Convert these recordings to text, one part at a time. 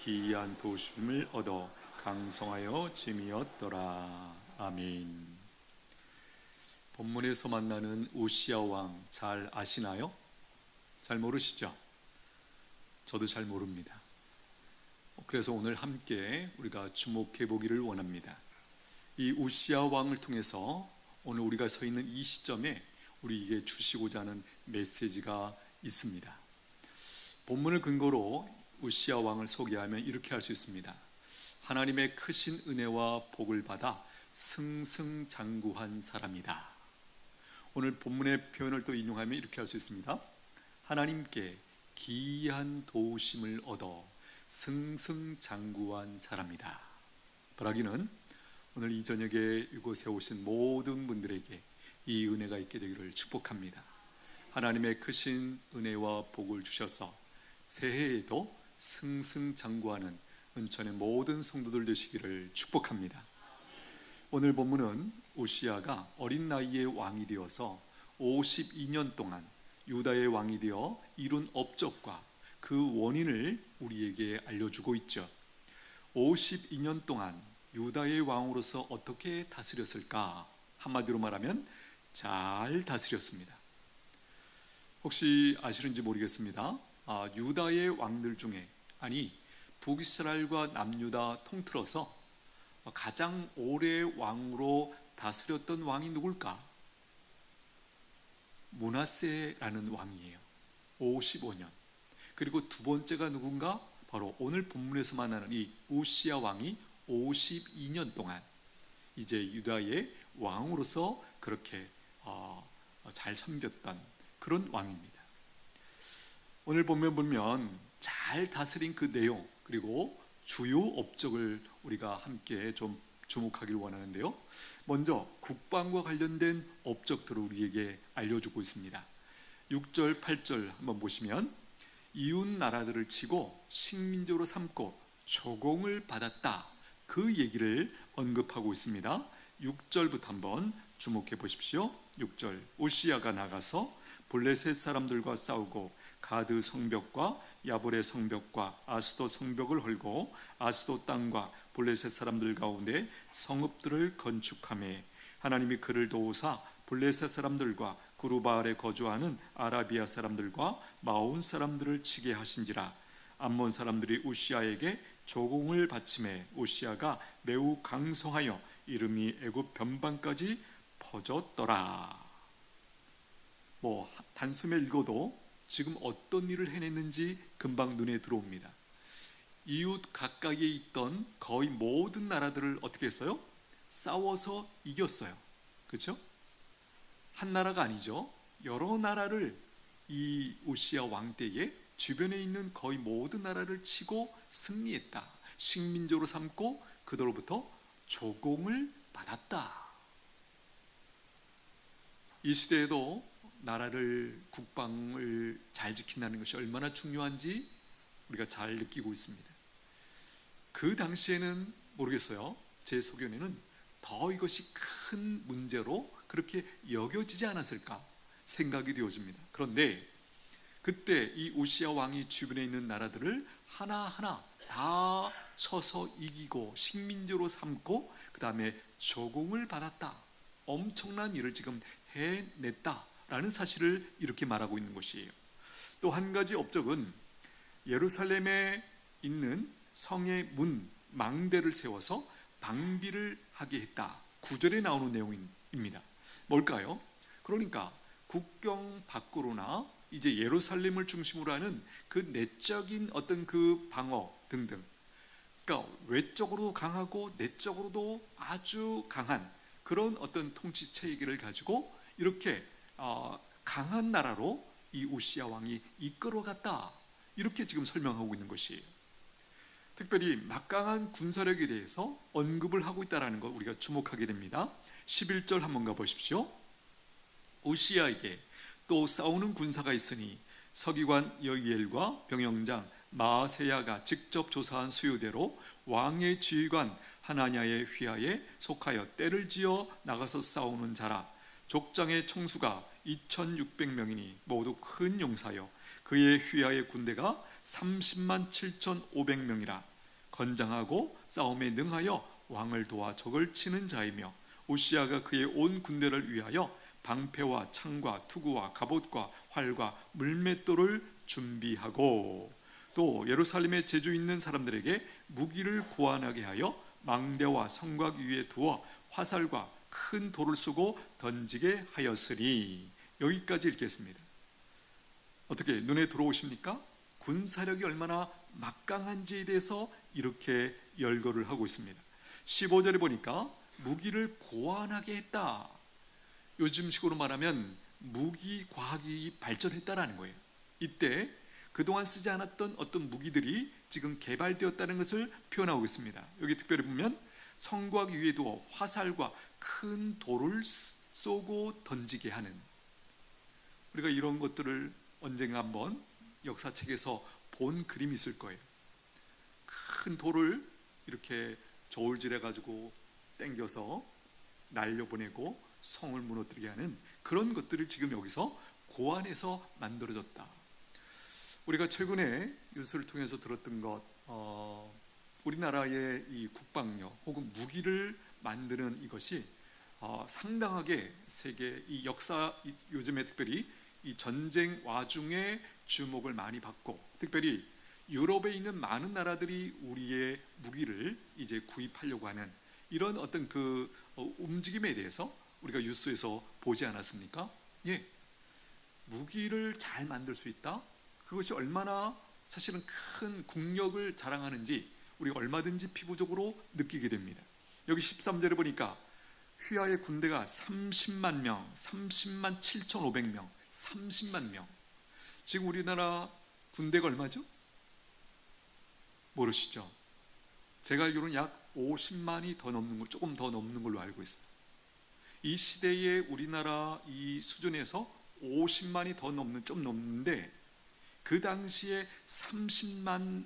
기이한 도심을 얻어 강성하여 짐이었더라. 아멘. 본문에서 만나는 우시야 왕 잘 아시나요? 잘 모르시죠? 저도 잘 모릅니다. 그래서 오늘 함께 우리가 주목해 보기를 원합니다. 이 우시야 왕을 통해서 오늘 우리가 서 있는 이 시점에 우리에게 주시고자 하는 메시지가 있습니다. 본문을 근거로 우시야 왕을 소개하면 이렇게 할 수 있습니다. 하나님의 크신 은혜와 복을 받아 승승장구한 사람이다. 오늘 본문의 표현을 또 인용하면 이렇게 할 수 있습니다. 하나님께 기이한 도우심을 얻어 승승장구한 사람이다. 바라기는 오늘 이 저녁에 이곳에 오신 모든 분들에게 이 은혜가 있게 되기를 축복합니다. 하나님의 크신 은혜와 복을 주셔서 새해에도 승승장구하는 은천의 모든 성도들 되시기를 축복합니다. 오늘 본문은 우시야가 어린 나이에 왕이 되어서 52년 동안 유다의 왕이 되어 이룬 업적과 그 원인을 우리에게 알려주고 있죠. 52년 동안 유다의 왕으로서 어떻게 다스렸을까? 한마디로 말하면 잘 다스렸습니다. 혹시 아시는지 모르겠습니다. 유다의 왕들 중에, 북이스라엘과 남유다 통틀어서 가장 오래 왕으로 다스렸던 왕이 누굴까? 므낫세라는 왕이에요. 55년. 그리고 두 번째가 누군가? 바로 오늘 본문에서 만나는 이 우시야 왕이 52년 동안 이제 유다의 왕으로서 그렇게 잘 섬겼던 그런 왕입니다. 오늘 보면 잘 다스린 그 내용, 그리고 주요 업적을 우리가 함께 좀 주목하길 원하는데요. 먼저 국방과 관련된 업적들을 우리에게 알려주고 있습니다. 6절, 8절 한번 보시면 이웃 나라들을 치고 식민지로 삼고 조공을 받았다. 그 얘기를 언급하고 있습니다. 6절부터 한번 주목해 보십시오. 6절, 우시야가 나가서 블레셋 사람들과 싸우고 가드 성벽과 야볼의 성벽과 아스도 성벽을 헐고 아스도 땅과 블레셋 사람들 가운데 성읍들을 건축하며 하나님이 그를 도우사 블레셋 사람들과 구르바알에 거주하는 아라비아 사람들과 마온 사람들을 치게 하신지라. 암몬 사람들이 우시야에게 조공을 바치매 우시야가 매우 강성하여 이름이 애굽 변방까지 퍼졌더라. 단숨에 읽어도 지금 어떤 일을 해냈는지 금방 눈에 들어옵니다. 이웃 가까이에 있던 거의 모든 나라들을 어떻게 했어요? 싸워서 이겼어요. 그렇죠? 한 나라가 아니죠. 여러 나라를 이 우시야 왕 때에 주변에 있는 거의 모든 나라를 치고 승리했다. 식민지로 삼고 그들로부터 조공을 받았다. 이 시대에도 나라를, 국방을 잘 지킨다는 것이 얼마나 중요한지 우리가 잘 느끼고 있습니다. 그 당시에는 모르겠어요. 제 소견에는 더 이것이 큰 문제로 그렇게 여겨지지 않았을까 생각이 되어집니다. 그런데 그때 이 우시야 왕이 주변에 있는 나라들을 하나하나 다 쳐서 이기고 식민지로 삼고 그 다음에 조공을 받았다. 엄청난 일을 지금 해냈다라는 사실을 이렇게 말하고 있는 것이에요. 또 한 가지 업적은 예루살렘에 있는 성의 문, 망대를 세워서 방비를 하게 했다. 9절에 나오는 내용입니다. 뭘까요? 그러니까 국경 밖으로나 이제 예루살렘을 중심으로 하는 그 내적인 어떤 그 방어 등등, 그러니까 외적으로도 강하고 내적으로도 아주 강한 그런 어떤 통치 체계를 가지고 이렇게 강한 나라로 이 우시야 왕이 이끌어갔다. 이렇게 지금 설명하고 있는 것이에요. 특별히 막강한 군사력에 대해서 언급을 하고 있다는 것 우리가 주목하게 됩니다. 11절 한번 가보십시오. 우시야에게 또 싸우는 군사가 있으니 서기관 여이엘과 병영장 마세야가 직접 조사한 수요대로 왕의 지휘관 하나냐의 휘하에 속하여 떼를 지어 나가서 싸우는 자라. 족장의 총수가 2600명이니 모두 큰 용사여 그의 휘하의 군대가 30만 7,500명이라. 건장하고 싸움에 능하여 왕을 도와 적을 치는 자이며 우시아가 그의 온 군대를 위하여 방패와 창과 투구와 갑옷과 활과 물맷돌을 준비하고 또 예루살렘에 제주 있는 사람들에게 무기를 고안하게 하여 망대와 성곽 위에 두어 화살과 큰 돌을 쏘고 던지게 하였으니. 여기까지 읽겠습니다. 어떻게 눈에 들어오십니까? 군사력이 얼마나 막강한지에 대해서 이렇게 열거를 하고 있습니다. 15절에 보니까 무기를 고안하게 했다. 요즘식으로 말하면 무기 과학이 발전했다라는 거예요. 이때 그동안 쓰지 않았던 어떤 무기들이 지금 개발되었다는 것을 표현하고 있습니다. 여기 특별히 보면 성곽 위에 두어 화살과 큰 돌을 쏘고 던지게 하는, 우리가 이런 것들을 언젠가 한번 역사책에서 본 그림이 있을 거예요. 큰 돌을 이렇게 저울질해 가지고 당겨서 날려보내고 성을 무너뜨리게 하는 그런 것들을 지금 여기서 고안해서 만들어졌다. 우리가 최근에 뉴스를 통해서 들었던 것, 우리나라의 이 국방력 혹은 무기를 만드는 이것이 상당하게 세계 이 역사, 요즘에 특별히 이 전쟁 와중에 주목을 많이 받고, 특별히 유럽에 있는 많은 나라들이 우리의 무기를 이제 구입하려고 하는 이런 어떤 그 움직임에 대해서 우리가 뉴스에서 보지 않았습니까? 예, 무기를 잘 만들 수 있다. 그것이 얼마나 사실은 큰 국력을 자랑하는지 우리가 얼마든지 피부적으로 느끼게 됩니다. 여기 13절에 보니까 휘하의 군대가 30만 명, 30만 7,500명, 30만 명. 지금 우리나라 군대가 얼마죠? 모르시죠? 제가 알기로는 약 50만이 더 넘는 걸, 조금 더 넘는 걸로 알고 있어요. 이 시대의 우리나라 이 수준에서 50만이 더 넘는, 좀 넘는데 그 당시에 30만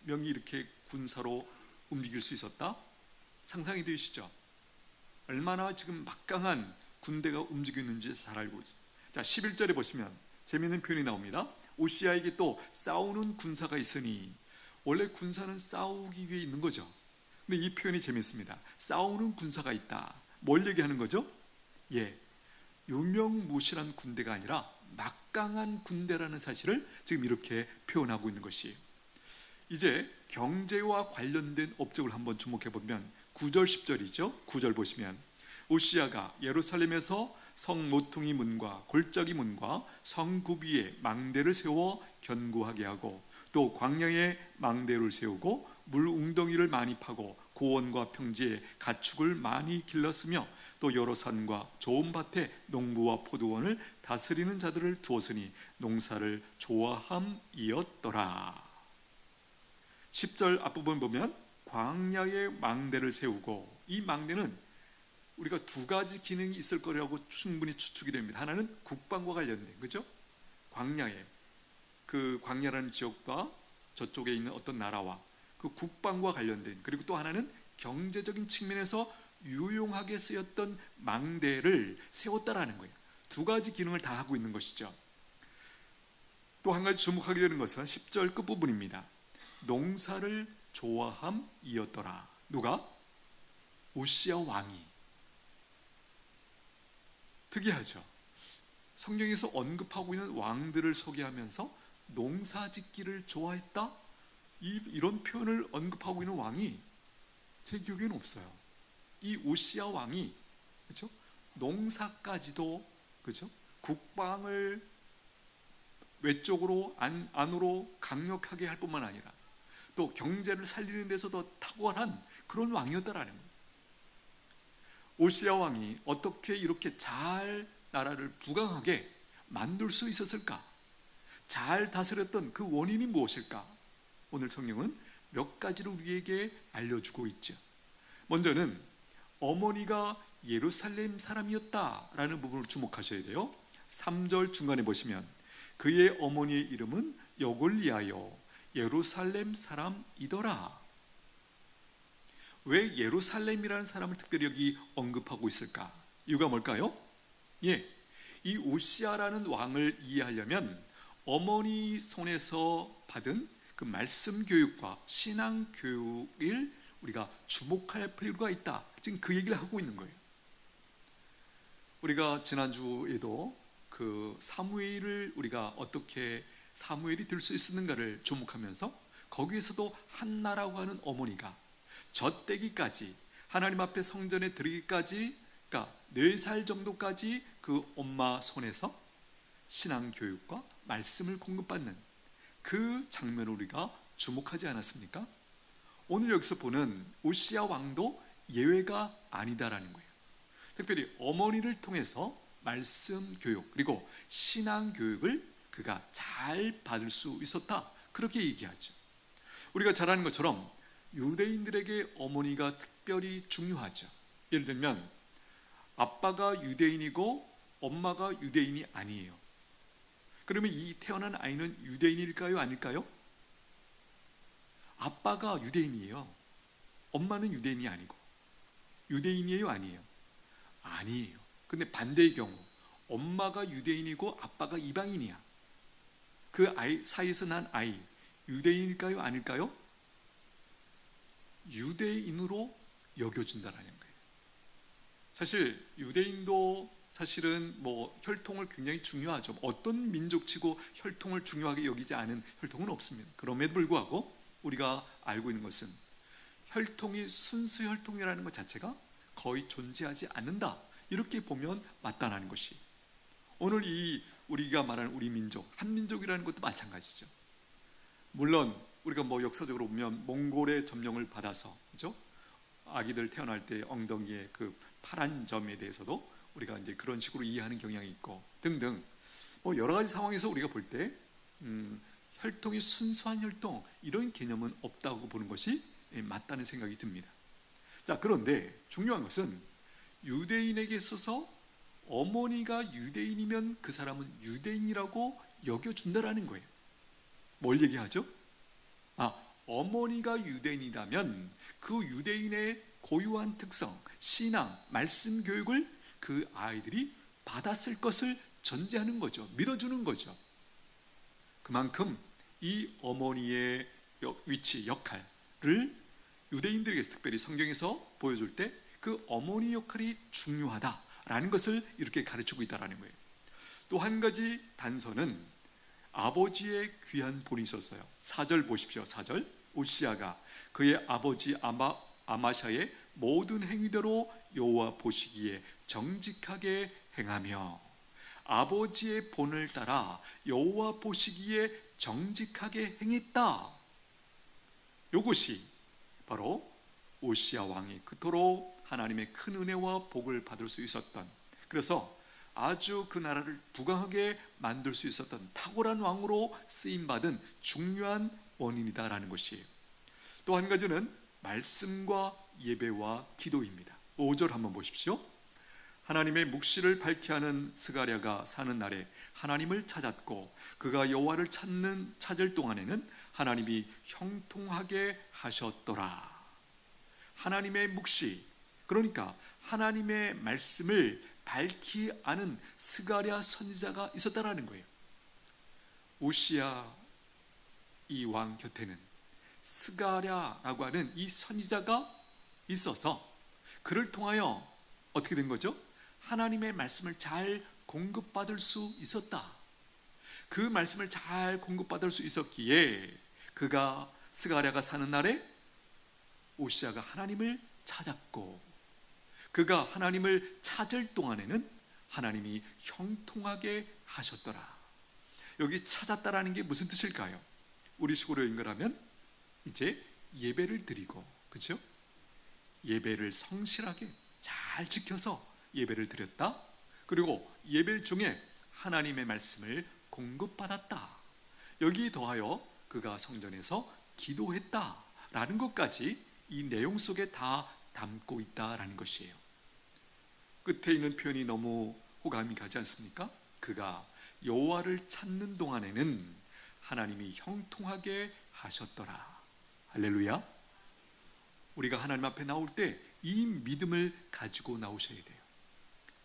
명이 이렇게 군사로 움직일 수 있었다? 상상이 되시죠? 얼마나 지금 막강한 군대가 움직이는지 잘 알고 있습니다. 자, 11절에 보시면 재미있는 표현이 나옵니다. 우시아에게 또 싸우는 군사가 있으니. 원래 군사는 싸우기 위해 있는 거죠. 근데 이 표현이 재미있습니다. 싸우는 군사가 있다. 뭘 얘기하는 거죠? 예, 유명무실한 군대가 아니라 막강한 군대라는 사실을 지금 이렇게 표현하고 있는 것이에요. 이제 경제와 관련된 업적을 한번 주목해 보면 9절 10절이죠. 9절 보시면 우시아가 예루살렘에서 성 모퉁이 문과 골짜기 문과 성굽 위에 망대를 세워 견고하게 하고 또 광야에 망대를 세우고 물 웅덩이를 많이 파고 고원과 평지에 가축을 많이 길렀으며 또 여러 산과 좋은 밭에 농부와 포도원을 다스리는 자들을 두었으니 농사를 좋아함이었더라. 10절 앞부분 보면 광야에 망대를 세우고, 이 망대는 우리가 두 가지 기능이 있을 거라고 충분히 추측이 됩니다. 하나는 국방과 관련된, 그죠? 광야에, 그 광야라는 지역과 저쪽에 있는 어떤 나라와 그 국방과 관련된, 그리고 또 하나는 경제적인 측면에서 유용하게 쓰였던 망대를 세웠다라는 거예요. 두 가지 기능을 다 하고 있는 것이죠. 또 한 가지 주목하게 되는 것은 10절 끝부분입니다. 농사를 좋아함이었더라. 누가? 우시아 왕이. 특이하죠. 성경에서 언급하고 있는 왕들을 소개하면서 농사짓기를 좋아했다? 이런 표현을 언급하고 있는 왕이 제 기억에는 없어요. 이 우시아 왕이, 그렇죠? 농사까지도, 그렇죠? 국방을 외적으로 안으로 강력하게 할 뿐만 아니라 또 경제를 살리는 데서도 탁월한 그런 왕이었다라는 거예요. 우시아 왕이 어떻게 이렇게 잘 나라를 부강하게 만들 수 있었을까? 잘 다스렸던 그 원인이 무엇일까? 오늘 성경은 몇 가지를 우리에게 알려주고 있죠. 먼저는 어머니가 예루살렘 사람이었다라는 부분을 주목하셔야 돼요. 3절 중간에 보시면 그의 어머니의 이름은 여골리아요 예루살렘 사람이더라. 왜 예루살렘이라는 사람을 특별히 여기 언급하고 있을까? 이유가 뭘까요? 예, 이 우시아라는 왕을 이해하려면 어머니 손에서 받은 그 그 말씀 교육과 신앙 교육을 우리가 주목할 필요가 있다. 지금 그 얘기를 하고 있는 거예요. 우리가 지난주에도 그 사무엘을 우리가 어떻게 사무엘이 될 수 있었는가를 주목하면서 거기에서도 한나라고 하는 어머니가 젖대기까지 하나님 앞에 성전에 들어기까지, 그러니까 4살 정도까지 그 엄마 손에서 신앙 교육과 말씀을 공급받는 그 장면을 우리가 주목하지 않았습니까? 오늘 여기서 보는 오시아 왕도 예외가 아니다라는 거예요. 특별히 어머니를 통해서 말씀 교육 그리고 신앙 교육을 그가 잘 받을 수 있었다, 그렇게 얘기하죠. 우리가 잘 아는 것처럼 유대인들에게 어머니가 특별히 중요하죠. 예를 들면 아빠가 유대인이고 엄마가 유대인이 아니에요. 그러면 이 태어난 아이는 유대인일까요? 아닐까요? 아빠가 유대인이에요. 엄마는 유대인이 아니고. 유대인이에요? 아니에요? 아니에요. 근데 반대의 경우 엄마가 유대인이고 아빠가 이방인이야. 그 아이 사이에서 난 아이 유대인일까요? 아닐까요? 유대인으로 여겨준다라는 거예요. 사실 유대인도 사실은 뭐 혈통을 굉장히 중요하죠. 어떤 민족치고 혈통을 중요하게 여기지 않은 혈통은 없습니다. 그럼에도 불구하고 우리가 알고 있는 것은 혈통이 순수 혈통이라는 것 자체가 거의 존재하지 않는다, 이렇게 보면 맞다라는 것이, 오늘 이 우리가 말하는 우리 민족, 한민족이라는 것도 마찬가지죠. 물론 우리가 뭐 역사적으로 보면 몽골의 점령을 받아서, 그죠? 아기들 태어날 때 엉덩이에 그 파란 점에 대해서도 우리가 이제 그런 식으로 이해하는 경향이 있고 등등, 뭐 여러 가지 상황에서 우리가 볼 때 혈통이 순수한 혈통, 이런 개념은 없다고 보는 것이 맞다는 생각이 듭니다. 자, 그런데 중요한 것은 유대인에게 있어서 어머니가 유대인이면 그 사람은 유대인이라고 여겨준다라는 거예요. 뭘 얘기하죠? 어머니가 유대인이라면 그 유대인의 고유한 특성, 신앙, 말씀 교육을 그 아이들이 받았을 것을 전제하는 거죠. 믿어주는 거죠. 그만큼 이 어머니의 위치, 역할을 유대인들에게서 특별히 성경에서 보여줄 때 그 어머니 역할이 중요하다라는 것을 이렇게 가르치고 있다는 거예요. 또 한 가지 단서는 아버지의 귀한 본이 있었어요. 4절 보십시오. 4절. 오시아가 그의 아버지 아마샤의 모든 행위대로 여호와 보시기에 정직하게 행하며, 아버지의 본을 따라 여호와 보시기에 정직하게 행했다. 이것이 바로 오시아 왕이 그토록 하나님의 큰 은혜와 복을 받을 수 있었던, 그래서 아주 그 나라를 부강하게 만들 수 있었던 탁월한 왕으로 쓰임받은 중요한 원인이다라는 것이에요. 또 한 가지는 말씀과 예배와 기도입니다. 5절 한번 보십시오. 하나님의 묵시를 밝게 하는 스가랴가 사는 날에 하나님을 찾았고 그가 여호와를 찾을 동안에는 하나님이 형통하게 하셨더라. 하나님의 묵시, 그러니까 하나님의 말씀을 밝히 아는 스가랴 선지자가 있었다라는 거예요. 오시아 이 왕 곁에는 스가랴라고 하는 이 선지자가 있어서 그를 통하여 어떻게 된 거죠? 하나님의 말씀을 잘 공급받을 수 있었다. 그 말씀을 잘 공급받을 수 있었기에 그가 스가랴가 사는 날에 오시아가 하나님을 찾았고, 그가 하나님을 찾을 동안에는 하나님이 형통하게 하셨더라. 여기 찾았다라는 게 무슨 뜻일까요? 우리 식으로 연결하면 이제 예배를 드리고, 그렇죠? 예배를 성실하게 잘 지켜서 예배를 드렸다. 그리고 예배 중에 하나님의 말씀을 공급받았다. 여기에 더하여 그가 성전에서 기도했다라는 것까지 이 내용 속에 다 담고 있다라는 것이에요. 끝에 있는 표현이 너무 호감이 가지 않습니까? 그가 여호와를 찾는 동안에는 하나님이 형통하게 하셨더라. 할렐루야. 우리가 하나님 앞에 나올 때 이 믿음을 가지고 나오셔야 돼요.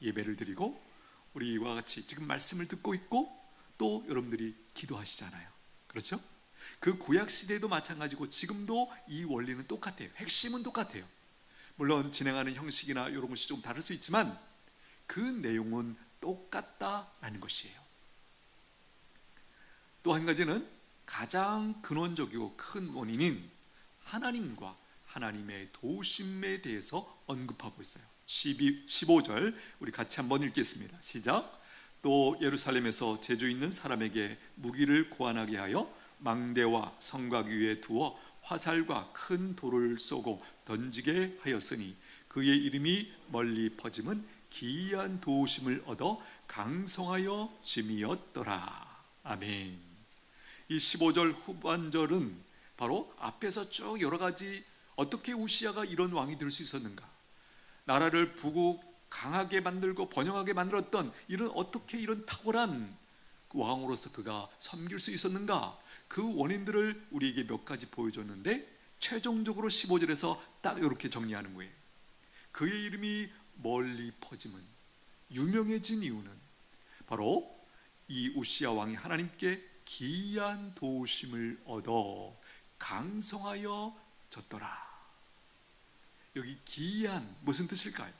예배를 드리고 우리와 같이 지금 말씀을 듣고 있고 또 여러분들이 기도하시잖아요. 그렇죠? 그 구약 시대도 마찬가지고 지금도 이 원리는 똑같아요. 핵심은 똑같아요. 물론 진행하는 형식이나 이런 것이 좀 다를 수 있지만 그 내용은 똑같다라는 것이에요. 또 한 가지는 가장 근원적이고 큰 원인인 하나님과 하나님의 도우심에 대해서 언급하고 있어요. 15절 우리 같이 한번 읽겠습니다. 시작. 또 예루살렘에서 재주 있는 사람에게 무기를 고안하게 하여 망대와 성곽 위에 두어 화살과 큰 돌을 쏘고 던지게 하였으니 그의 이름이 멀리 퍼짐은 기이한 도우심을 얻어 강성하여 짐이었더라. 아멘. 이 15절 후반절은 바로 앞에서 쭉 여러 가지 어떻게 우시야가 이런 왕이 될 수 있었는가, 나라를 부국 강하게 만들고 번영하게 만들었던 이런 어떻게 이런 탁월한 왕으로서 그가 섬길 수 있었는가, 그 원인들을 우리에게 몇 가지 보여줬는데 최종적으로 15절에서 딱 이렇게 정리하는 거예요. 그의 이름이 멀리 퍼짐은, 유명해진 이유는 바로 이 우시야 왕이 하나님께 기이한 도우심을 얻어 강성하여 졌더라. 여기 기이한 무슨 뜻일까요?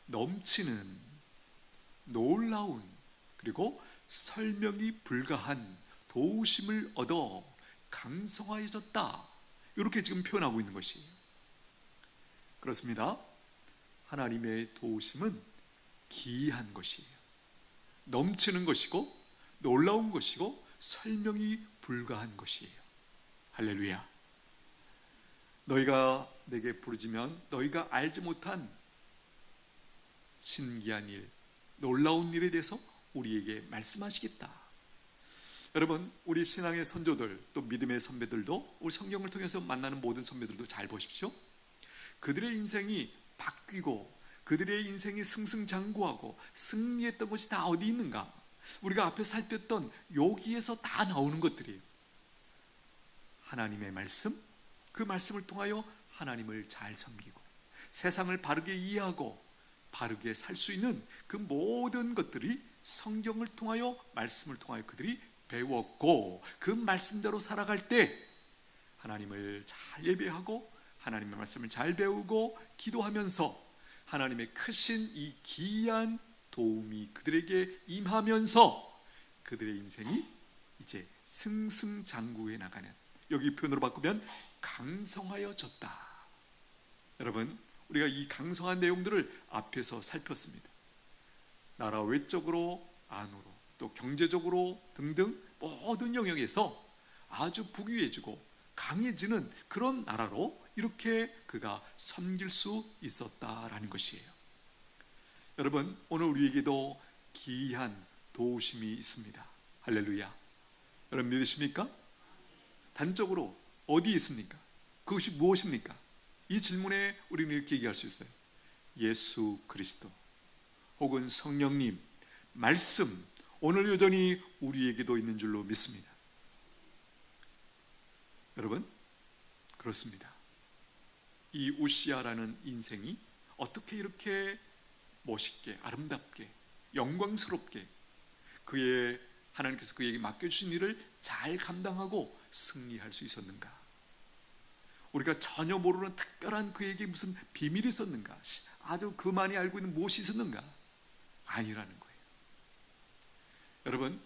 넘치는, 놀라운, 그리고 설명이 불가한 도우심을 얻어 강성하여졌다, 이렇게 지금 표현하고 있는 것이에요. 그렇습니다. 하나님의 도우심은 기이한 것이에요. 넘치는 것이고 놀라운 것이고 설명이 불가한 것이에요. 할렐루야. 너희가 내게 부르짖으면 너희가 알지 못한 신기한 일, 놀라운 일에 대해서 우리에게 말씀하시겠다. 여러분, 우리 신앙의 선조들, 또 믿음의 선배들도, 우리 성경을 통해서 만나는 모든 선배들도 잘 보십시오. 그들의 인생이 바뀌고 그들의 인생이 승승장구하고 승리했던 것이 다 어디 있는가? 우리가 앞에 살폈던 여기에서 다 나오는 것들이에요. 하나님의 말씀, 그 말씀을 통하여 하나님을 잘 섬기고 세상을 바르게 이해하고 바르게 살 수 있는 그 모든 것들이 성경을 통하여, 말씀을 통하여 그들이 배웠고, 그 말씀대로 살아갈 때 하나님을 잘 예배하고 하나님의 말씀을 잘 배우고 기도하면서 하나님의 크신 이 기이한 도움이 그들에게 임하면서 그들의 인생이 이제 승승장구해 나가는, 여기 표현으로 바꾸면 강성하여졌다. 여러분, 우리가 이 강성한 내용들을 앞에서 살폈습니다. 나라 외적으로 안으로 또 경제적으로 등등 모든 영역에서 아주 부귀해지고 강해지는 그런 나라로 이렇게 그가 섬길 수 있었다라는 것이에요. 여러분, 오늘 우리에게도 기이한 도우심이 있습니다. 할렐루야. 여러분 믿으십니까? 단적으로 어디 있습니까? 그것이 무엇입니까? 이 질문에 우리는 이렇게 얘기할 수 있어요. 예수 그리스도 혹은 성령님, 말씀, 오늘 여전히 우리에게도 있는 줄로 믿습니다. 여러분, 그렇습니다. 이 우시야라는 인생이 어떻게 이렇게 멋있게, 아름답게, 영광스럽게 그의, 하나님께서 그에게 맡겨주신 일을 잘 감당하고 승리할 수 있었는가? 우리가 전혀 모르는 특별한 그에게 무슨 비밀이 있었는가? 아주 그만이 알고 있는 무엇이 있었는가? 아니라는 거예요. 여러분,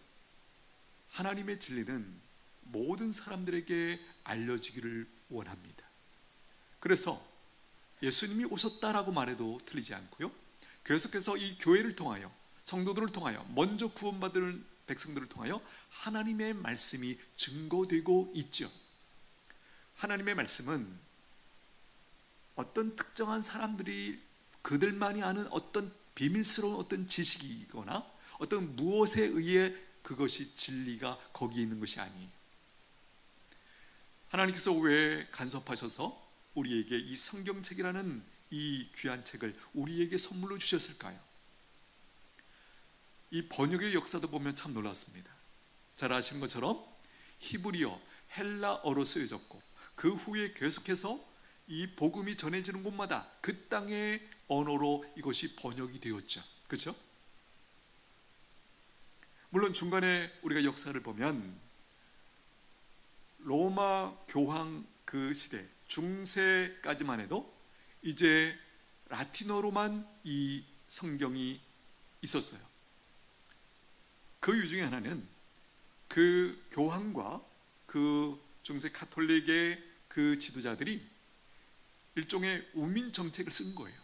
하나님의 진리는 모든 사람들에게 알려지기를 원합니다. 그래서 예수님이 오셨다라고 말해도 틀리지 않고요, 계속해서 이 교회를 통하여, 성도들을 통하여, 먼저 구원받을 백성들을 통하여 하나님의 말씀이 증거되고 있죠. 하나님의 말씀은 어떤 특정한 사람들이 그들만이 아는 어떤 비밀스러운 어떤 지식이거나 어떤 무엇에 의해 그것이 진리가 거기에 있는 것이 아니에요. 하나님께서 왜 간섭하셔서 우리에게 이 성경책이라는 이 귀한 책을 우리에게 선물로 주셨을까요? 이 번역의 역사도 보면 참 놀랐습니다. 잘 아시는 것처럼 히브리어, 헬라어로 쓰여졌고 그 후에 계속해서 이 복음이 전해지는 곳마다 그 땅의 언어로 이것이 번역이 되었죠. 그렇죠? 물론 중간에 우리가 역사를 보면 로마 교황 그 시대 중세까지만 해도 이제 라틴어로만 이 성경이 있었어요. 그 이유 중에 하나는 그 교황과 그 중세 카톨릭의 그 지도자들이 일종의 우민 정책을 쓴 거예요.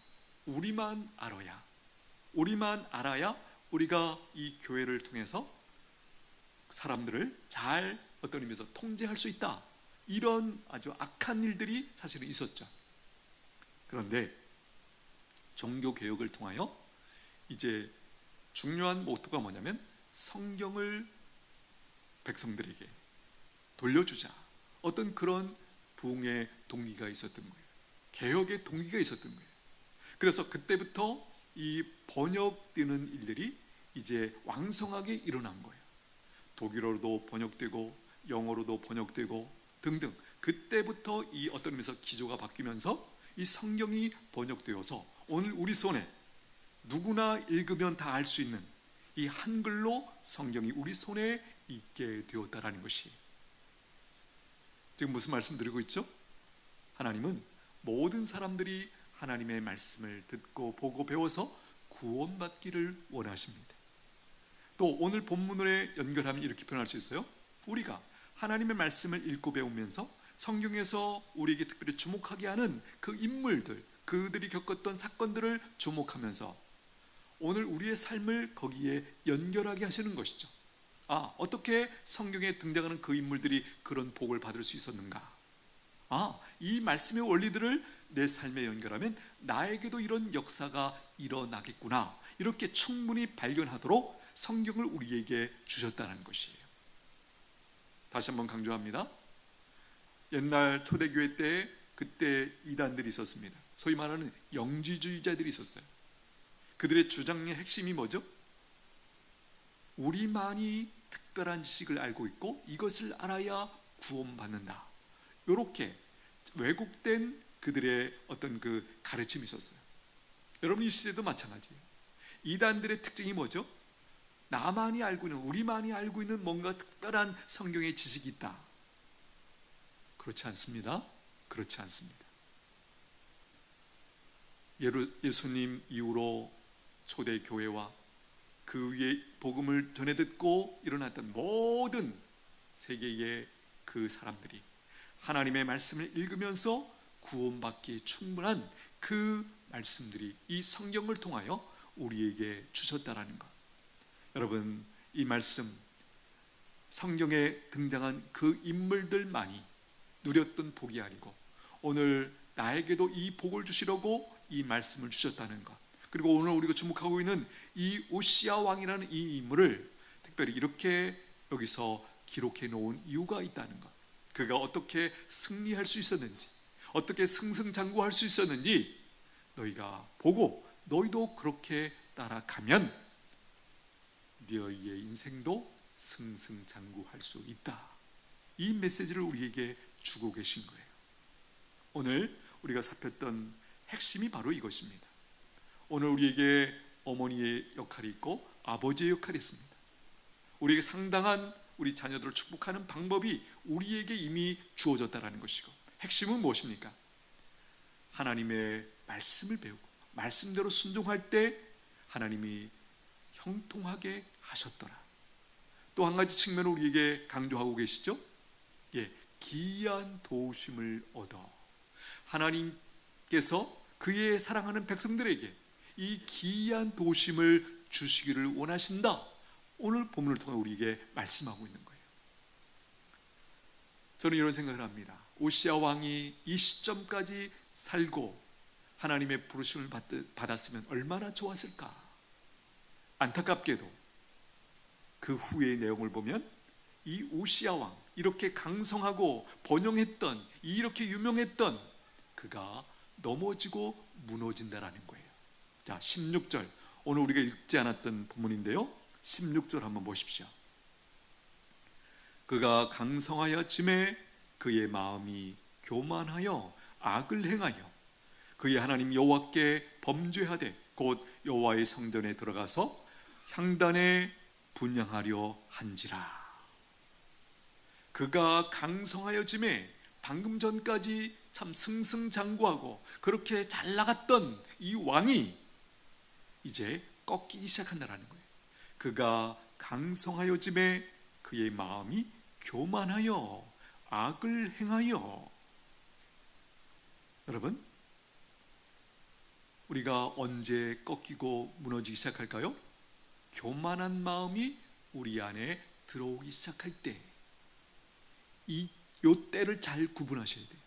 우리만 알아야 우리가 이 교회를 통해서 사람들을 잘 어떤 의미에서 통제할 수 있다. 이런 아주 악한 일들이 사실은 있었죠. 그런데 종교 개혁을 통하여 이제 중요한 모토가 뭐냐면 성경을 백성들에게 돌려주자. 어떤 그런 부흥의 동기가 있었던 거예요. 개혁의 동기가 있었던 거예요. 그래서 그때부터 이 번역되는 일들이 이제 왕성하게 일어난 거예요. 독일어로도 번역되고 영어로도 번역되고 등등. 그때부터 이 어떤 의미에서 기조가 바뀌면서 이 성경이 번역되어서 오늘 우리 손에 누구나 읽으면 다 알 수 있는 이 한글로 성경이 우리 손에 있게 되었다라는 것이, 지금 무슨 말씀 드리고 있죠? 하나님은 모든 사람들이 하나님의 말씀을 듣고 보고 배워서 구원받기를 원하십니다. 또 오늘 본문에 연결하면 이렇게 표현할 수 있어요. 우리가 하나님의 말씀을 읽고 배우면서 성경에서 우리에게 특별히 주목하게 하는 그 인물들, 그들이 겪었던 사건들을 주목하면서 오늘 우리의 삶을 거기에 연결하게 하시는 것이죠. 어떻게 성경에 등장하는 그 인물들이 그런 복을 받을 수 있었는가? 이 말씀의 원리들을 내 삶에 연결하면 나에게도 이런 역사가 일어나겠구나. 이렇게 충분히 발견하도록 성경을 우리에게 주셨다는 것이에요. 다시 한번 강조합니다. 옛날 초대교회 때 그때 이단들이 있었습니다. 소위 말하는 영지주의자들이 있었어요. 그들의 주장의 핵심이 뭐죠? 우리만이 특별한 지식을 알고 있고 이것을 알아야 구원받는다. 이렇게 왜곡된 그들의 어떤 그 가르침이 있었어요. 여러분, 이 시대도 마찬가지예요. 이단들의 특징이 뭐죠? 나만이 알고 있는, 우리만이 알고 있는 뭔가 특별한 성경의 지식이 있다. 그렇지 않습니다. 그렇지 않습니다. 예수님 이후로 초대교회와 그 위에 복음을 전해 듣고 일어났던 모든 세계의 그 사람들이 하나님의 말씀을 읽으면서 구원받기에 충분한 그 말씀들이 이 성경을 통하여 우리에게 주셨다라는 것. 여러분, 이 말씀, 성경에 등장한 그 인물들만이 누렸던 복이 아니고 오늘 나에게도 이 복을 주시려고 이 말씀을 주셨다는 것. 그리고 오늘 우리가 주목하고 있는 이 오시아 왕이라는 이 인물을 특별히 이렇게 여기서 기록해 놓은 이유가 있다는 것. 그가 어떻게 승리할 수 있었는지, 어떻게 승승장구할 수 있었는지 너희가 보고 너희도 그렇게 따라가면 너희의 인생도 승승장구할 수 있다. 이 메시지를 우리에게 주고 계신 거예요. 오늘 우리가 살폈던 핵심이 바로 이것입니다. 오늘 우리에게 어머니의 역할이 있고 아버지의 역할이 있습니다. 우리에게 상당한 우리 자녀들을 축복하는 방법이 우리에게 이미 주어졌다는 것이고, 핵심은 무엇입니까? 하나님의 말씀을 배우고 말씀대로 순종할 때 하나님이 형통하게 하셨더라. 또 한 가지 측면을 우리에게 강조하고 계시죠? 기이한 도우심을 얻어 하나님께서 그의 사랑하는 백성들에게 이 기이한 도우심을 주시기를 원하신다. 오늘 본문을 통해 우리에게 말씀하고 있는 거예요. 저는 이런 생각을 합니다. 오시아 왕이 이 시점까지 살고 하나님의 부르심을 받았으면 얼마나 좋았을까. 안타깝게도 그 후의 내용을 보면 이 오시아 왕, 이렇게 강성하고 번영했던, 이렇게 유명했던 그가 넘어지고 무너진다라는 거예요. 자, 16절, 오늘 우리가 읽지 않았던 본문인데요, 16절 한번 보십시오. 그가 강성하여 짐에 그의 마음이 교만하여 악을 행하여 그의 하나님 여호와께 범죄하되 곧 여호와의 성전에 들어가서 향단에 분향하려 한지라. 그가 강성하여짐에 방금 전까지 참 승승장구하고 그렇게 잘 나갔던 이 왕이 이제 꺾이기 시작한다라는 거예요. 그가 강성하여짐에 그의 마음이 교만하여 악을 행하여. 여러분, 우리가 언제 꺾이고 무너지기 시작할까요? 교만한 마음이 우리 안에 들어오기 시작할 때, 요 때를 잘 구분하셔야 돼요.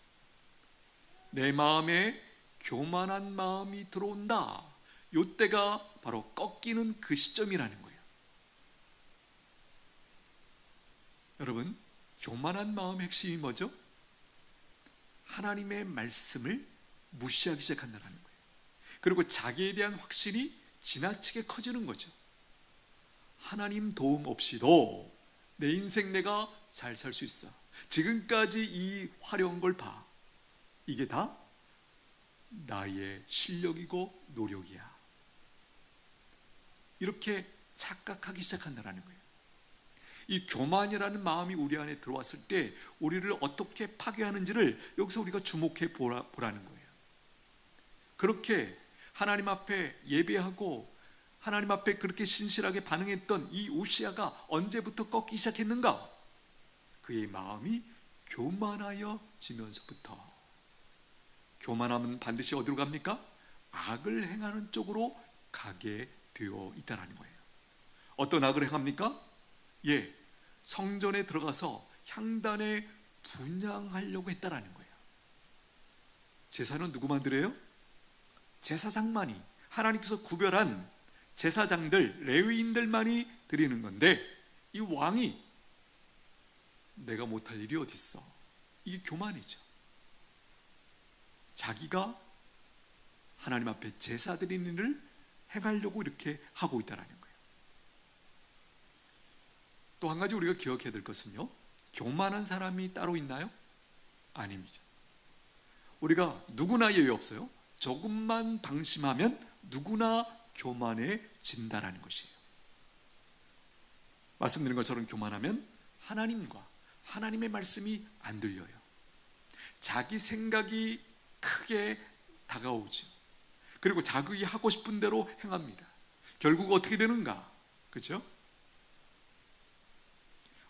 내 마음에 교만한 마음이 들어온다. 요 때가 바로 꺾이는 그 시점이라는 거예요. 여러분, 교만한 마음의 핵심이 뭐죠? 하나님의 말씀을 무시하기 시작한다는 거예요. 그리고 자기에 대한 확신이 지나치게 커지는 거죠. 하나님 도움 없이도 내 인생 내가 잘 살 수 있어. 지금까지 이 화려한 걸 봐. 이게 다 나의 실력이고 노력이야. 이렇게 착각하기 시작한다는 거예요. 이 교만이라는 마음이 우리 안에 들어왔을 때 우리를 어떻게 파괴하는지를 여기서 우리가 주목해 보라는 거예요. 그렇게 하나님 앞에 예배하고 하나님 앞에 그렇게 신실하게 반응했던 이 우시아가 언제부터 꺾이기 시작했는가? 그의 마음이 교만하여지면서부터. 교만하면 반드시 어디로 갑니까? 악을 행하는 쪽으로 가게 되어 있다는 거예요. 어떤 악을 행합니까? 성전에 들어가서 향단에 분향하려고 했다라는 거예요. 제사는 누구만 드려요? 제사장만이, 하나님께서 구별한 제사장들, 레위인들만이 드리는 건데, 이 왕이 내가 못할 일이 어디 있어? 이게 교만이죠. 자기가 하나님 앞에 제사 드리는 일을 행하려고 이렇게 하고 있다는 거예요. 또 한 가지 우리가 기억해야 될 것은요, 교만한 사람이 따로 있나요? 아닙니다. 우리가 누구나 예외 없어요. 조금만 방심하면 누구나 교만해진다라는 것이에요. 말씀드린 것처럼 교만하면 하나님과 하나님의 말씀이 안 들려요. 자기 생각이 크게 다가오죠. 그리고 자기 하고 싶은 대로 행합니다. 결국 어떻게 되는가? 그렇죠?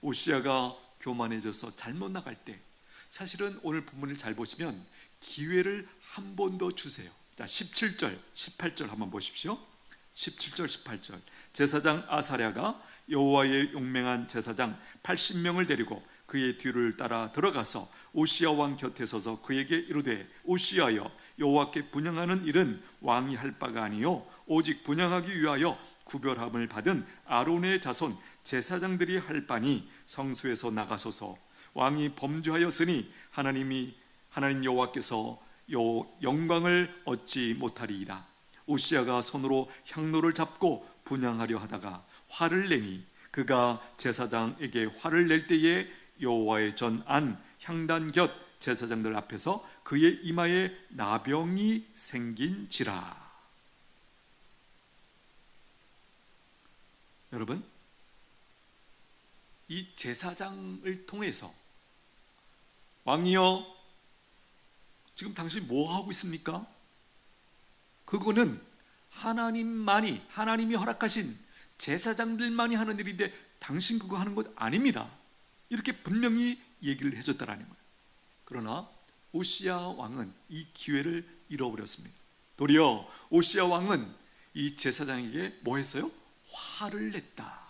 오시아가 교만해져서 잘못 나갈 때, 사실은 오늘 본문을 잘 보시면 기회를 한 번 더 주세요. 자, 17절, 18절 한번 보십시오. 17절, 18절. 제사장 아사랴가 여호와의 용맹한 제사장 80명을 데리고 그의 뒤를 따라 들어가서 오시아 왕 곁에 서서 그에게 이르되, 오시아여, 여호와께 분향하는 일은 왕이 할 바가 아니요 오직 분향하기 위하여 구별함을 받은 아론의 자손 제사장들이 할 바니 성소에서 나가소서. 왕이 범죄하였으니 하나님 여호와께서 영광을 얻지 못하리이다. 오시아가 손으로 향로를 잡고 분향하려 하다가 화를 내니 그가 제사장에게 화를 낼 때에 여호와의 전 안 향단 곁 제사장들 앞에서 그의 이마에 나병이 생긴지라. 여러분, 이 제사장을 통해서 왕이여, 지금 당신 뭐 하고 있습니까? 그거는 하나님이 허락하신 제사장들만이 하는 일인데 당신 그거 하는 것 아닙니다. 이렇게 분명히 얘기를 해줬다라는 거예요. 그러나 오시아 왕은 이 기회를 잃어버렸습니다. 도리어 오시아 왕은 이 제사장에게 뭐 했어요? 화를 냈다.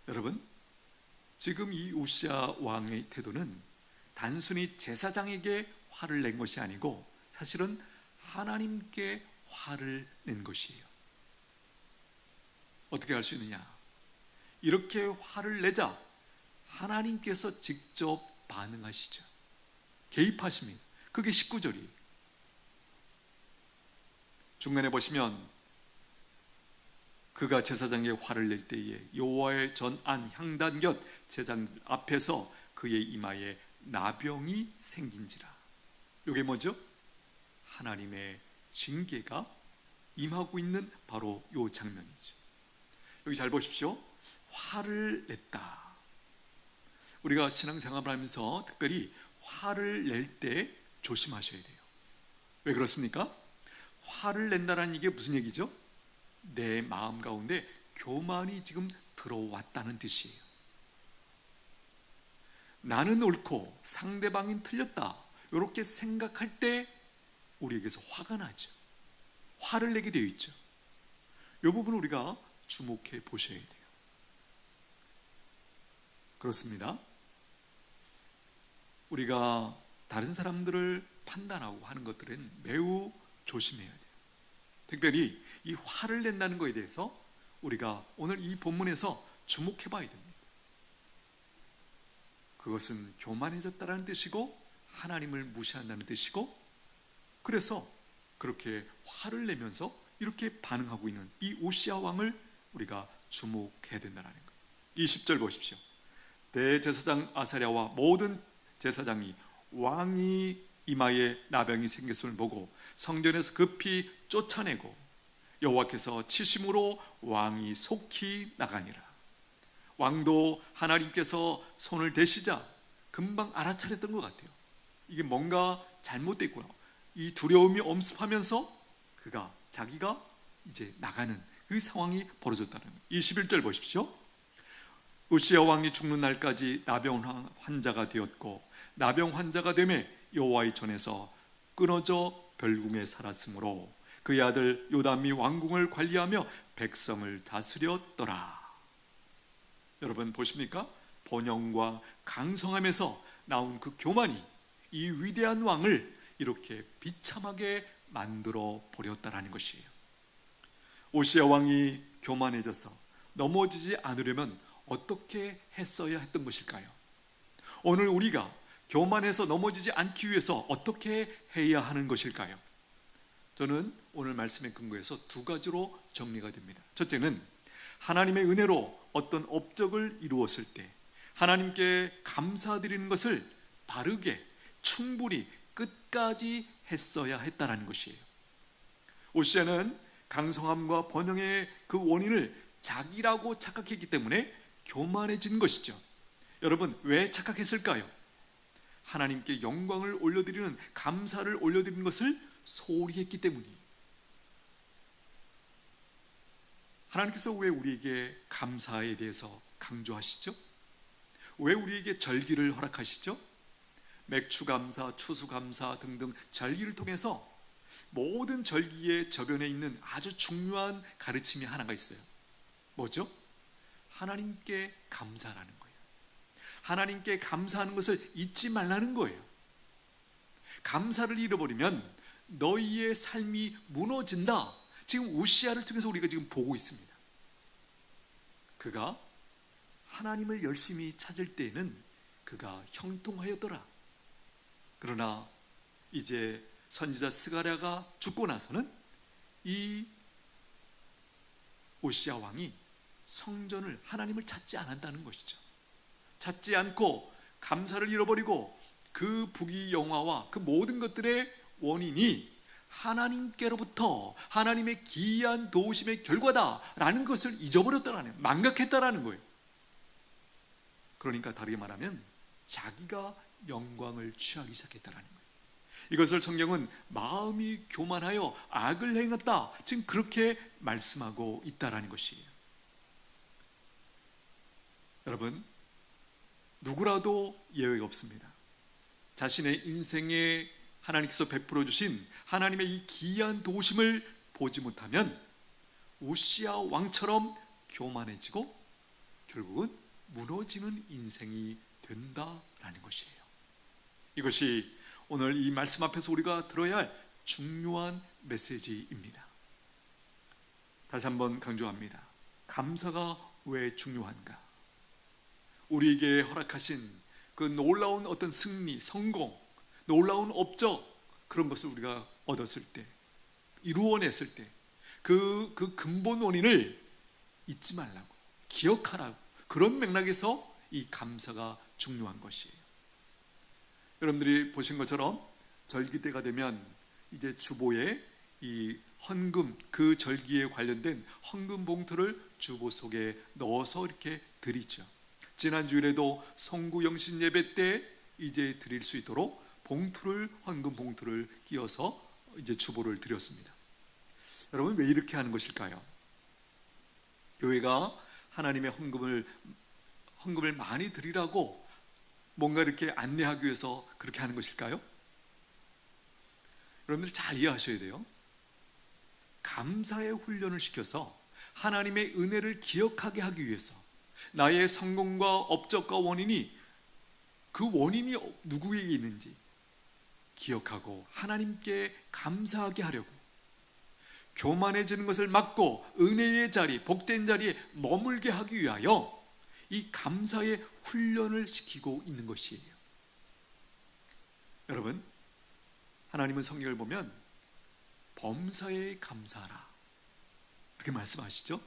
여러분, 지금 이 오시아 왕의 태도는 단순히 제사장에게 화를 낸 것이 아니고 사실은 하나님께 화를 낸 것이에요. 어떻게 할 수 있느냐? 이렇게 화를 내자 하나님께서 직접 반응하시죠. 개입하십니다. 그게 19절이에요. 중간에 보시면 그가 제사장에게 화를 낼 때에 여호와의 전안 향단 곁 제사장 앞에서 그의 이마에 나병이 생긴지라. 이게 뭐죠? 하나님의 징계가 임하고 있는 바로 이 장면이죠. 여기 잘 보십시오. 화를 냈다. 우리가 신앙생활을 하면서 특별히 화를 낼 때 조심하셔야 돼요. 왜 그렇습니까? 화를 낸다는 이게 무슨 얘기죠? 내 마음 가운데 교만이 지금 들어왔다는 뜻이에요. 나는 옳고 상대방이 틀렸다, 이렇게 생각할 때 우리에게서 화가 나죠. 화를 내게 되어 있죠. 이 부분 우리가 주목해 보셔야 돼요. 그렇습니다. 우리가 다른 사람들을 판단하고 하는 것들은 매우 조심해야 돼요. 특별히 이 화를 낸다는 것에 대해서 우리가 오늘 이 본문에서 주목해 봐야 됩니다. 그것은 교만해졌다는 뜻이고 하나님을 무시한다는 뜻이고, 그래서 그렇게 화를 내면서 이렇게 반응하고 있는 이 오시아 왕을 우리가 주목해야 된다는 거예요. 20절 보십시오. 대제사장 아사랴와 모든 제사장이 왕이 이마에 나병이 생겼음을 보고 성전에서 급히 쫓아내고 여호와께서 치심으로 왕이 속히 나가니라. 왕도 하나님께서 손을 대시자 금방 알아차렸던 것 같아요. 이게 뭔가 잘못됐구나, 이 두려움이 엄습하면서 자기가 이제 나가는 그 상황이 벌어졌다는 거예요. 21절 보십시오. 우시야 왕이 죽는 날까지 나병 환자가 되었고 나병 환자가 되매 여호와의 전에서 끊어져 별궁에 살았으므로 그의 아들 요담이 왕궁을 관리하며 백성을 다스렸더라. 여러분 보십니까? 번영과 강성함에서 나온 그 교만이 이 위대한 왕을 이렇게 비참하게 만들어 버렸다라는 것이에요. 오시야 왕이 교만해져서 넘어지지 않으려면 어떻게 했어야 했던 것일까요? 오늘 우리가 교만해서 넘어지지 않기 위해서 어떻게 해야 하는 것일까요? 저는 오늘 말씀에 근거해서 두 가지로 정리가 됩니다. 첫째는 하나님의 은혜로 어떤 업적을 이루었을 때 하나님께 감사드리는 것을 바르게 충분히 끝까지 했어야 했다는 것이에요. 오시아는 강성함과 번영의 그 원인을 자기라고 착각했기 때문에 교만해진 것이죠. 여러분 왜 착각했을까요? 하나님께 영광을 올려드리는, 감사를 올려드리는 것을 소홀히 했기 때문이에요. 하나님께서 왜 우리에게 감사에 대해서 강조하시죠? 왜 우리에게 절기를 허락하시죠? 맥추감사, 추수감사 등등 절기를 통해서 모든 절기의 저변에 있는 아주 중요한 가르침이 하나가 있어요. 뭐죠? 하나님께 감사라는 거예요. 하나님께 감사하는 것을 잊지 말라는 거예요. 감사를 잃어버리면 너희의 삶이 무너진다. 지금 우시아를 통해서 우리가 지금 보고 있습니다. 그가 하나님을 열심히 찾을 때에는 그가 형통하였더라. 그러나 이제 선지자 스가랴가 죽고 나서는 이 오시아 왕이 성전을, 하나님을 찾지 않았다는 것이죠. 찾지 않고 감사를 잃어버리고 그 부귀영화와 그 모든 것들의 원인이 하나님께로부터 하나님의 기이한 도우심의 결과다라는 것을 잊어버렸다라는 거예요. 망각했다라는 거예요. 그러니까 다르게 말하면 자기가 영광을 취하기 시작했다라는 거예요. 이것을 성경은 마음이 교만하여 악을 행했다, 지금 그렇게 말씀하고 있다라는 것이에요. 여러분, 누구라도 예외가 없습니다. 자신의 인생에 하나님께서 베풀어 주신 하나님의 이 기이한 도우심을 보지 못하면 우시아 왕처럼 교만해지고 결국은 무너지는 인생이 된다라는 것이에요. 이것이 오늘 이 말씀 앞에서 우리가 들어야 할 중요한 메시지입니다. 다시 한번 강조합니다. 감사가 왜 중요한가? 우리에게 허락하신 그 놀라운 어떤 승리, 성공, 놀라운 업적, 그런 것을 우리가 얻었을 때, 이루어냈을 때 그 근본 원인을 잊지 말라고, 기억하라고, 그런 맥락에서 이 감사가 중요한 것이에요. 여러분들이 보신 것처럼 절기 때가 되면 이제 주보에 이 헌금, 그 절기에 관련된 헌금 봉투를 주보 속에 넣어서 이렇게 드리죠. 지난 주일에도 성구 영신 예배 때 이제 드릴 수 있도록 봉투를, 헌금 봉투를 끼워서 이제 주보를 드렸습니다. 여러분, 왜 이렇게 하는 것일까요? 교회가 하나님의 헌금을 많이 드리라고 뭔가 이렇게 안내하기 위해서 그렇게 하는 것일까요? 여러분들 잘 이해하셔야 돼요. 감사의 훈련을 시켜서 하나님의 은혜를 기억하게 하기 위해서, 나의 성공과 업적과 원인이, 그 원인이 누구에게 있는지 기억하고 하나님께 감사하게 하려고, 교만해지는 것을 막고 은혜의 자리, 복된 자리에 머물게 하기 위하여 이 감사의 훈련을 시키고 있는 것이에요. 여러분, 하나님은 성경을 보면 범사에 감사하라 이렇게 말씀하시죠.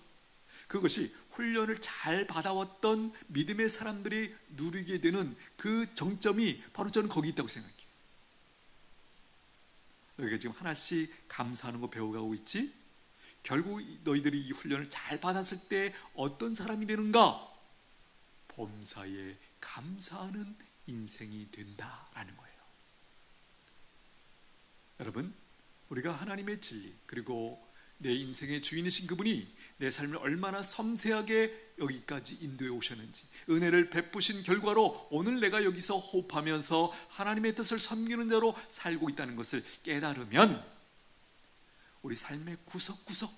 그것이 훈련을 잘 받아왔던 믿음의 사람들이 누리게 되는 그 정점이 바로 저는 거기 있다고 생각해요. 너희가 지금 하나씩 감사하는 거 배워가고 있지? 결국 너희들이 이 훈련을 잘 받았을 때 어떤 사람이 되는가? 범사에 감사하는 인생이 된다라는 거예요. 여러분, 우리가 하나님의 진리, 그리고 내 인생의 주인이신 그분이 내 삶을 얼마나 섬세하게 여기까지 인도해 오셨는지, 은혜를 베푸신 결과로 오늘 내가 여기서 호흡하면서 하나님의 뜻을 섬기는 자로 살고 있다는 것을 깨달으면 우리 삶의 구석구석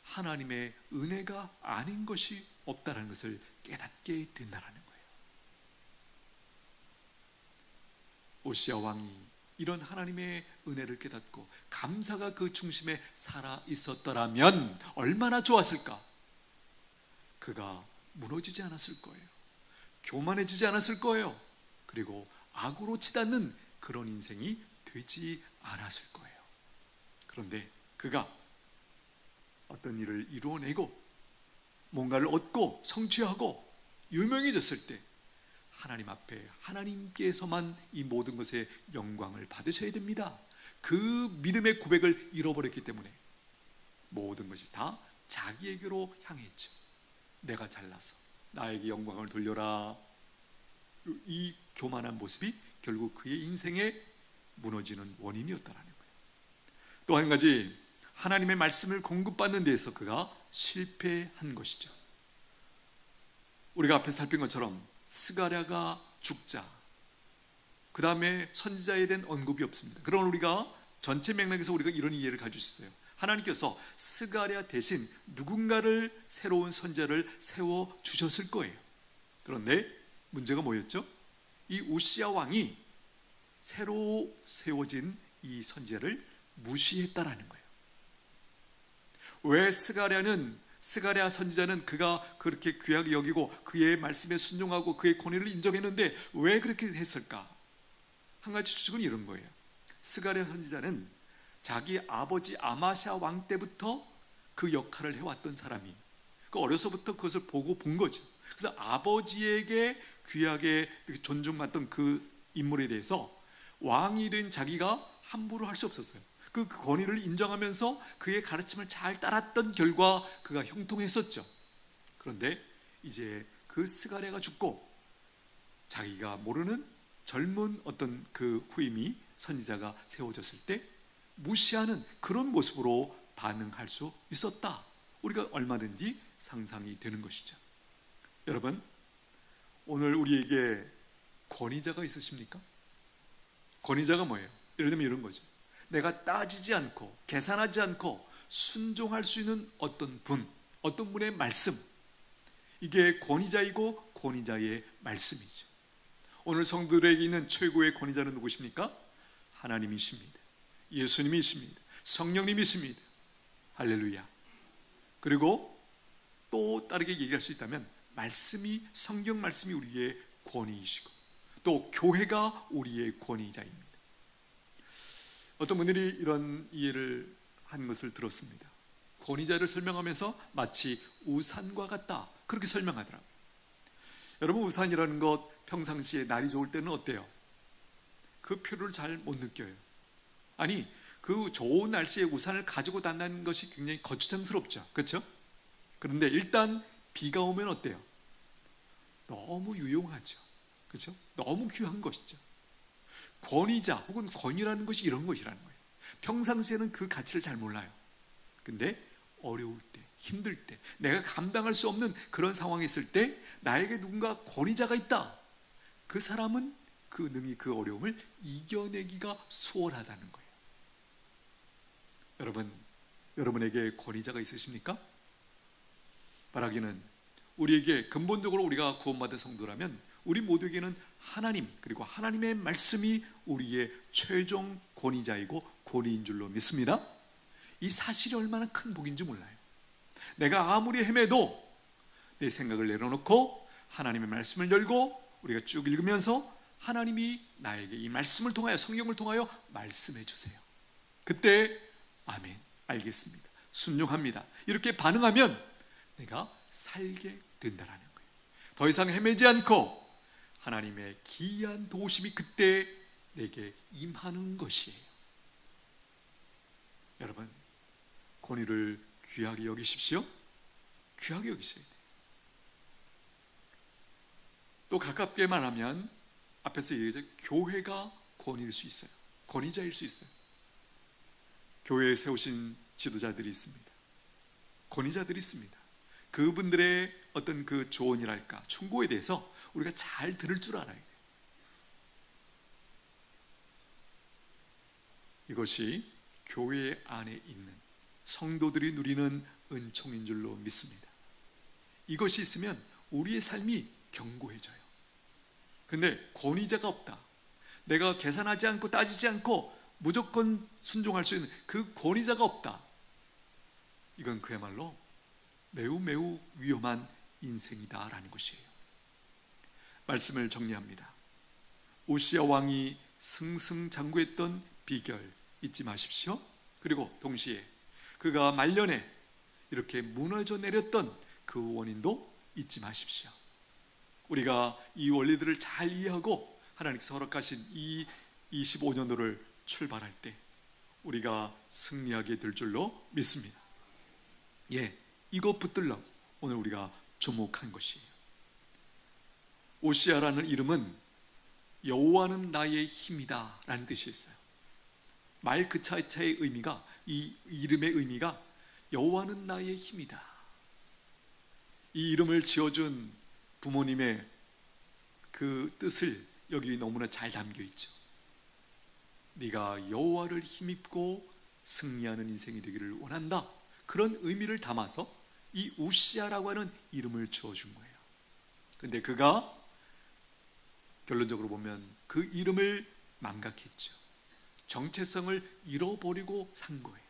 하나님의 은혜가 아닌 것이 없다는 것을 깨닫게 된다는 거예요. 오시아 왕이 이런 하나님의 은혜를 깨닫고 감사가 그 중심에 살아 있었더라면 얼마나 좋았을까? 그가 무너지지 않았을 거예요. 교만해지지 않았을 거예요. 그리고 악으로 치닫는 그런 인생이 되지 않았을 거예요. 그런데 그가 어떤 일을 이루어내고 뭔가를 얻고 성취하고 유명해졌을 때 하나님 앞에 하나님께서만 이 모든 것의 영광을 받으셔야 됩니다. 그 믿음의 고백을 잃어버렸기 때문에 모든 것이 다 자기에게로 향했죠. 내가 잘나서 나에게 영광을 돌려라. 이 교만한 모습이 결국 그의 인생에 무너지는 원인이었다는 거예요. 또 한 가지, 하나님의 말씀을 공급받는 데에서 그가 실패한 것이죠. 우리가 앞에 살핀 것처럼 스가랴가 죽자 그 다음에 선지자에 대한 언급이 없습니다. 그러나 우리가 전체 맥락에서 우리가 이런 이해를 가질 수 있어요. 하나님께서 스가랴 대신 누군가를, 새로운 선지자를 세워주셨을 거예요. 그런데 문제가 뭐였죠? 이 우시야 왕이 새로 세워진 이 선지자를 무시했다라는 거예요. 왜 스가랴 선지자는 그가 그렇게 귀하게 여기고 그의 말씀에 순종하고 그의 권위를 인정했는데 왜 그렇게 했을까? 한 가지 추측은 이런 거예요. 스가랴 선지자는 자기 아버지 아마샤 왕 때부터 그 역할을 해왔던 사람이, 그 어려서부터 그것을 보고 본 거죠. 그래서 아버지에게 귀하게 이렇게 존중받던 그 인물에 대해서 왕이 된 자기가 함부로 할 수 없었어요. 그 권위를 인정하면서 그의 가르침을 잘 따랐던 결과 그가 형통했었죠. 그런데 이제 그 스가랴가 죽고 자기가 모르는 젊은 어떤 그 후임이, 선지자가 세워졌을 때 무시하는 그런 모습으로 반응할 수 있었다. 우리가 얼마든지 상상이 되는 것이죠. 여러분, 오늘 우리에게 권위자가 있으십니까? 권위자가 뭐예요? 예를 들면 이런 거죠. 내가 따지지 않고 계산하지 않고 순종할 수 있는 어떤 분, 어떤 분의 말씀, 이게 권위자이고 권위자의 말씀이죠. 오늘 성도들에게 있는 최고의 권위자는 누구십니까? 하나님이십니다. 예수님이십니다. 성령님이십니다. 할렐루야. 그리고 또 다르게 얘기할 수 있다면 말씀이, 성경 말씀이 우리의 권위이시고 또 교회가 우리의 권위자입니다. 어떤 분들이 이런 이해를 한 것을 들었습니다. 권위자를 설명하면서 마치 우산과 같다, 그렇게 설명하더라고요. 여러분, 우산이라는 것 평상시에 날이 좋을 때는 어때요? 그 표를 잘 못 느껴요. 아니, 그 그 좋은 날씨에 우산을 가지고 다니는 것이 굉장히 거추장스럽죠. 그렇죠? 그런데 일단 비가 오면 어때요? 너무 유용하죠. 그렇죠? 너무 귀한 것이죠. 권위자 혹은 권위라는 것이 이런 것이라는 거예요. 평상시에는 그 가치를 잘 몰라요. 근데 어려울 때, 힘들 때, 내가 감당할 수 없는 그런 상황에 있을 때 나에게 누군가 권위자가 있다. 그 사람은 그 능히 그 어려움을 이겨내기가 수월하다는 거예요. 여러분에게 권위자가 있으십니까? 바라기는 우리에게 근본적으로 우리가 구원받은 성도라면 우리 모두에게는 하나님 그리고 하나님의 말씀이 우리의 최종 권위자이고 권위인 줄로 믿습니다. 이 사실이 얼마나 큰 복인지 몰라요. 내가 아무리 헤매도 내 생각을 내려놓고 하나님의 말씀을 열고 우리가 쭉 읽으면서 하나님이 나에게 이 말씀을 통하여 성경을 통하여 말씀해 주세요. 그때 아멘, 알겠습니다, 순종합니다, 이렇게 반응하면 내가 살게 된다라는 거예요. 더 이상 헤매지 않고 하나님의 기이한 도우심이 그때 내게 임하는 것이에요. 여러분, 권위를 귀하게 여기십시오. 귀하게 여기셔야 돼요. 또 가깝게 말하면 앞에서 얘기했죠. 교회가 권위일 수 있어요. 권위자일 수 있어요. 교회에 세우신 지도자들이 있습니다. 권위자들이 있습니다. 그분들의 어떤 그 조언이랄까 충고에 대해서 우리가 잘 들을 줄 알아야 돼요. 이것이 교회 안에 있는 성도들이 누리는 은총인 줄로 믿습니다. 이것이 있으면 우리의 삶이 견고해져요. 근데 권위자가 없다, 내가 계산하지 않고 따지지 않고 무조건 순종할 수 있는 그 권위자가 없다, 이건 그야말로 매우 위험한 인생이다라는 것이에요. 말씀을 정리합니다. 오시아 왕이 승승장구했던 비결 잊지 마십시오. 그리고 동시에 그가 말년에 이렇게 무너져 내렸던 그 원인도 잊지 마십시오. 우리가 이 원리들을 잘 이해하고 하나님께서 허락하신 이 25년도를 출발할 때 우리가 승리하게 될 줄로 믿습니다. 이거 붙들라고 오늘 우리가 주목한 것이에요. 오시아라는 이름은 여호와는 나의 힘이다 라는 뜻이 있어요. 말 그 자체의 의미가, 이 이름의 의미가 여호와는 나의 힘이다. 이 이름을 지어준 부모님의 그 뜻을 여기 너무나 잘 담겨 있죠. 네가 여호와를 힘입고 승리하는 인생이 되기를 원한다, 그런 의미를 담아서 이 우시아라고 하는 이름을 지어준 거예요. 근데 그가 결론적으로 보면 그 이름을 망각했죠. 정체성을 잃어버리고 산 거예요.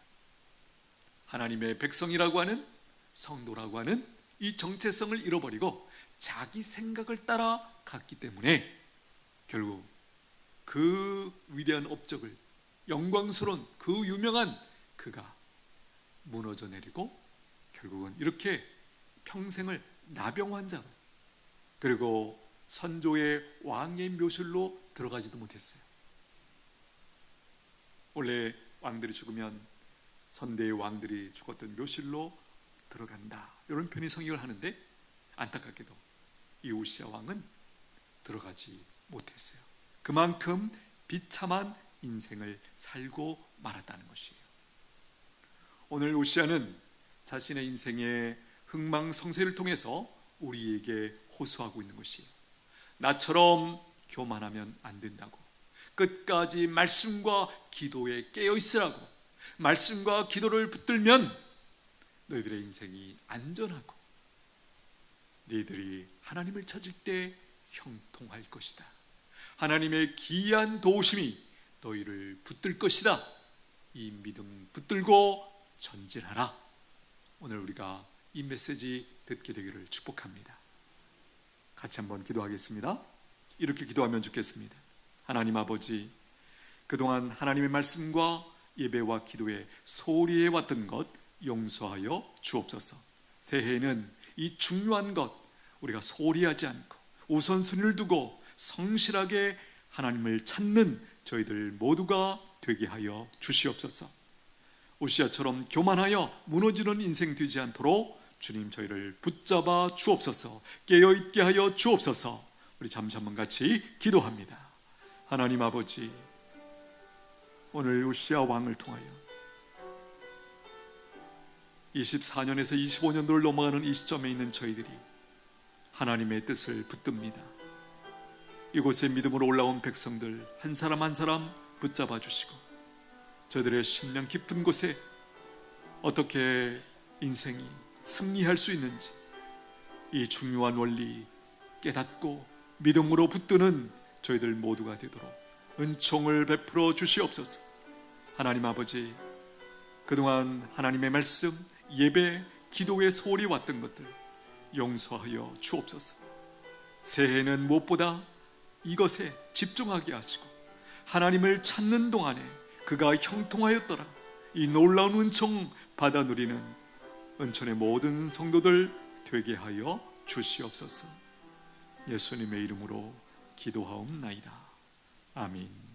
하나님의 백성이라고 하는, 성도라고 하는 이 정체성을 잃어버리고 자기 생각을 따라 갔기 때문에 결국 그 위대한 업적을, 영광스러운 그 유명한 그가 무너져 내리고 결국은 이렇게 평생을 나병환자로, 그리고 선조의 왕의 묘실로 들어가지도 못했어요. 원래 왕들이 죽으면 선대의 왕들이 죽었던 묘실로 들어간다, 이런 편의 성경을 하는데 안타깝게도 이 우시아 왕은 들어가지 못했어요. 그만큼 비참한 인생을 살고 말았다는 것이에요. 오늘 우시아는 자신의 인생의 흥망성쇠를 통해서 우리에게 호소하고 있는 것이에요. 나처럼 교만하면 안 된다고, 끝까지 말씀과 기도에 깨어 있으라고, 말씀과 기도를 붙들면 너희들의 인생이 안전하고 너희들이 하나님을 찾을 때 형통할 것이다. 하나님의 기이한 도우심이 너희를 붙들 것이다. 이 믿음 붙들고 전진하라. 오늘 우리가 이 메시지 듣게 되기를 축복합니다. 같이 한번 기도하겠습니다. 이렇게 기도하면 좋겠습니다. 하나님 아버지, 그동안 하나님의 말씀과 예배와 기도에 소홀히 해왔던 것 용서하여 주옵소서. 새해에는 이 중요한 것 우리가 소홀히 하지 않고 우선순위를 두고 성실하게 하나님을 찾는 저희들 모두가 되게 하여 주시옵소서. 우시아처럼 교만하여 무너지는 인생 되지 않도록 주님 저희를 붙잡아 주옵소서. 깨어있게 하여 주옵소서. 우리 잠시 한번 같이 기도합니다. 하나님 아버지, 오늘 우시아 왕을 통하여 24년에서 25년도를 넘어가는 이 시점에 있는 저희들이 하나님의 뜻을 붙듭니다. 이곳에 믿음으로 올라온 백성들 한 사람 한 사람 붙잡아 주시고 저들의 심령 깊은 곳에 어떻게 인생이 승리할 수 있는지 이 중요한 원리 깨닫고 믿음으로 붙드는 저희들 모두가 되도록 은총을 베풀어 주시옵소서. 하나님 아버지, 그동안 하나님의 말씀, 예배, 기도에 소홀히 왔던 것들 용서하여 주옵소서. 새해에는 무엇보다 이것에 집중하게 하시고 하나님을 찾는 동안에 그가 형통하였더라 이 놀라운 은총 받아 누리는 은총의 모든 성도들 되게 하여 주시옵소서. 예수님의 이름으로 기도하옵나이다. 아멘.